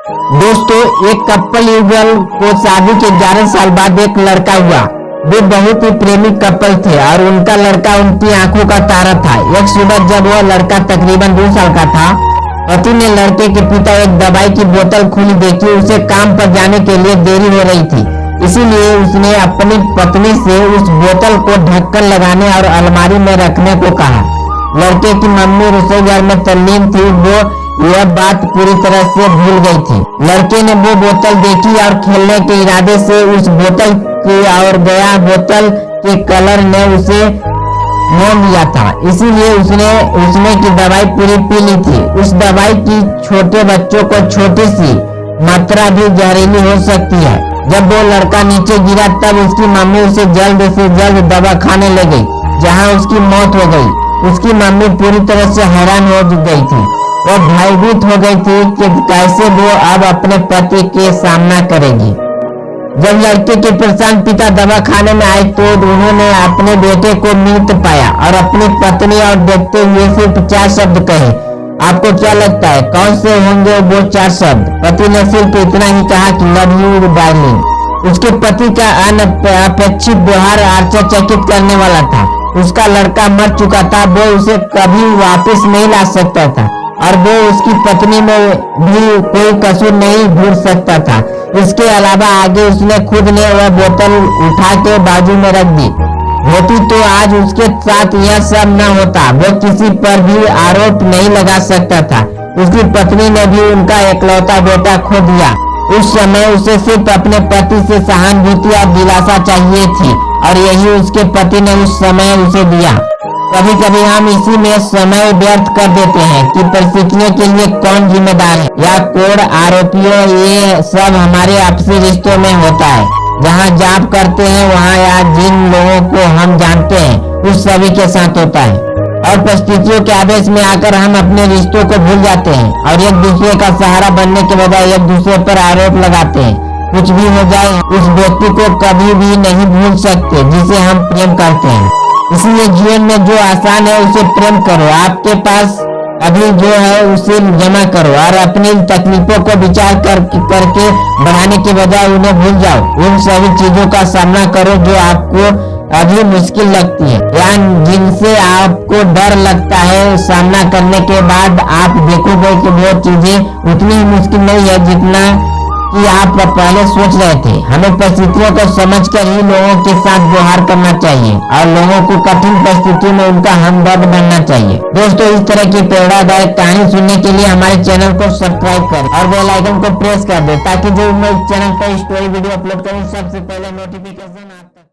दोस्तों, एक कपल युगल को शादी के 11 साल बाद एक लड़का हुआ। वे बहुत ही प्रेमी कपल थे और उनका लड़का उनकी आंखों का तारा था। एक सुबह जब वह लड़का तकरीबन 2 साल का था, पति ने लड़के के पिता एक दवाई की बोतल खुली देखी। उसे काम पर जाने के लिए देरी हो रही थी, इसीलिए उसने अपनी पत्नी से उस बोतल को ढक्कन लगाने और अलमारी में रखने को कहा। लड़के की मम्मी रसोई घर में तल्लीन थी, वो यह बात पूरी तरह से भूल गई थी। लड़के ने वो बोतल देखी और खेलने के इरादे से उस बोतल की ओर गया। बोतल के कलर ने उसे मोह लिया था, इसीलिए उसने की दवाई पूरी पी ली थी। उस दवाई की छोटे बच्चों को छोटी सी मात्रा भी जहरीली हो सकती है। जब वो लड़का नीचे गिरा तब उसकी मम्मी उसे जल्द से जल्द दवा खाने ले गई, जहां उसकी मौत हो गई। उसकी मम्मी पूरी तरह से हैरान हो गई थी। वह भयभीत हो गई थी कि कैसे वो अब अपने पति के सामना करेगी। जब लड़के के परेशान पिता दवा खाने में आए तो उन्होंने अपने बेटे को मृत पाया और अपनी पत्नी और देखते हुए सिर्फ 4 शब्द कहे। आपको क्या लगता है कौन से होंगे वो 4 शब्द? पति ने सिर्फ इतना ही कहा कि लव यू डार्लिंग। उसके पति का अनपेक्षित व्यवहार आश्चर्यचकित करने वाला था। उसका लड़का मर चुका था, वो उसे कभी वापस नहीं ला सकता था और वो उसकी पत्नी में भी कोई कसूर नहीं ढूंढ सकता था। इसके अलावा आगे उसने खुद ने वह बोतल उठा के बाजू में रख दी होती तो आज उसके साथ यह सब न होता। वो किसी पर भी आरोप नहीं लगा सकता था। उसकी पत्नी ने भी उनका एकलौता बेटा खो दिया। उस समय उसे सिर्फ अपने पति से सहानुभूति और दिलासा चाहिए थी और यही उसके पति ने उस समय उसे दिया। कभी कभी हम इसी में समय व्यर्थ कर देते हैं कि परिस्थितियों के लिए कौन जिम्मेदार है या कौन आरोपियों। ये सब हमारे आपसी रिश्तों में होता है, जहाँ जॉब करते हैं वहाँ या जिन लोगों को हम जानते हैं उस सभी के साथ होता है। और परिस्थितियों के आदेश में आकर हम अपने रिश्तों को भूल जाते हैं और एक दूसरे का सहारा बनने के बजाय एक दूसरे पर आरोप लगाते हैं। कुछ भी हो जाए, उस व्यक्ति को कभी भी नहीं भूल सकते जिसे हम प्रेम करते हैं। इसलिए जीवन में जो आसान है उसे प्रेम करो। आपके पास अभी जो है उसे जमा करो और अपनी तकलीफों को विचार करके बढ़ाने के बजाय उन्हें भूल जाओ। उन सभी चीजों का सामना करो जो आपको अभी मुश्किल लगती है या जिनसे आपको डर लगता है। सामना करने के बाद आप देखोगे कि वो चीजें उतनी ही मुश्किल नहीं है जितना कि आप पहले सोच रहे थे। हमें परिस्थितियों को समझकर ही लोगों के साथ व्यवहार करना चाहिए और लोगों को कठिन परिस्थितियों में उनका हमदर्द बनना चाहिए। दोस्तों, इस तरह की प्रेरणादायक कहानी सुनने के लिए हमारे चैनल को सब्सक्राइब करें और बेल आइकन को प्रेस कर दें ताकि जो मैं चैनल पर स्टोरी वीडियो अपलोड करूं सबसे पहले नोटिफिकेशन